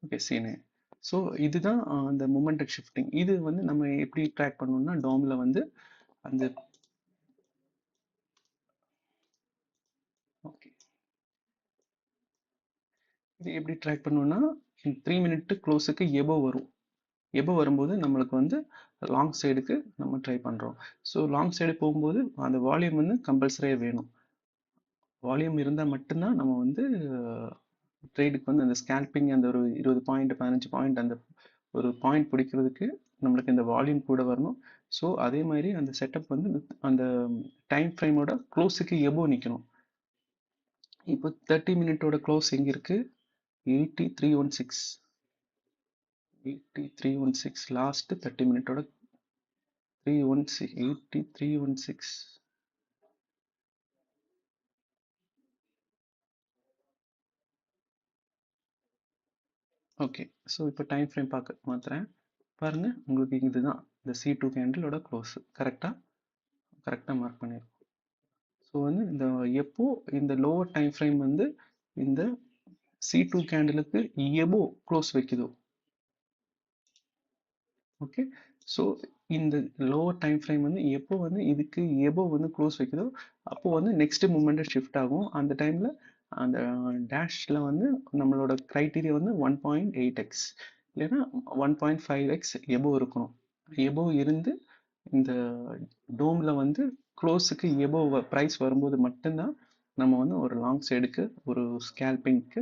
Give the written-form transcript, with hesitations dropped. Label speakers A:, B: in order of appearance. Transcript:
A: Okay Seenu. So இதுதான் அந்த மொமெண்டட் shifting. இது வந்து நம்ம எப்படி ட்ராக் பண்ணணும்னா டோம்ல வந்து அந்த ஓகே இது எப்படி ட்ராக் பண்ணணும்னா 3 மினிட் க்ளோஸுக்கு எபோ வரும். எபோ வரும்போது நம்மளுக்கு வந்து லாங் சைடுக்கு நம்ம ட்ரை பண்ணுறோம். ஸோ லாங் சைடு போகும்போது அந்த வால்யூம் வந்து கம்பல்சரியாக வேணும். வால்யூம் இருந்தால் மட்டும்தான் நம்ம வந்து ட்ரேடுக்கு வந்து அந்த ஸ்கேல்பிங் அந்த ஒரு 20 பாயிண்ட் 15 பாயிண்ட் அந்த ஒரு பாயிண்ட் பிடிக்கிறதுக்கு நம்மளுக்கு இந்த வால்யூம் கூட வரணும். ஸோ அதே மாதிரி அந்த செட்டப் வந்து அந்த டைம் ஃப்ரேமோட க்ளோஸுக்கு எபோ நிற்கணும். இப்போ 30 மினிட்டோட க்ளோஸ் எங்கே இருக்கு? 8316 8316 லாஸ்ட் 30 மினிட்டோட 316 8316. ஓகே ஸோ இப்போ டைம் ஃப்ரேம் பார்க்க மாத்துறேன். பாருங்க உங்களுக்கு இதுதான் இந்த C2 கேண்டிலோட க்ளோஸ். கரெக்டாக மார்க் பண்ணியிருக்கோம். ஸோ வந்து இந்த எப்போ இந்த லோவர் டைம் ஃப்ரேம் வந்து இந்த C2 கேண்டிலுக்கு எபோ க்ளோஸ் வைக்குதோ, ஓகே. ஸோ இந்த லோவர் டைம் ஃப்ரேம் வந்து எப்போ வந்து இதுக்கு எபோ வந்து க்ளோஸ் வைக்குதோ அப்போ வந்து நெக்ஸ்ட் மூமெண்ட் ஷிஃப்ட் ஆகும். அந்த டைம்ல அந்த டேஷ்ல வந்து நம்மளோட கிரைட்டீரியா வந்து 1.8x இல்லைன்னா 1.5x எபோ இருக்கணும். எபோ இருந்து இந்த டோம்ல வந்து க்ளோஸுக்கு எபோ ப்ரைஸ் வரும்போது மட்டும்தான் நம்ம வந்து ஒரு லாங் சைடுக்கு ஒரு ஸ்கேல்பிங்க்கு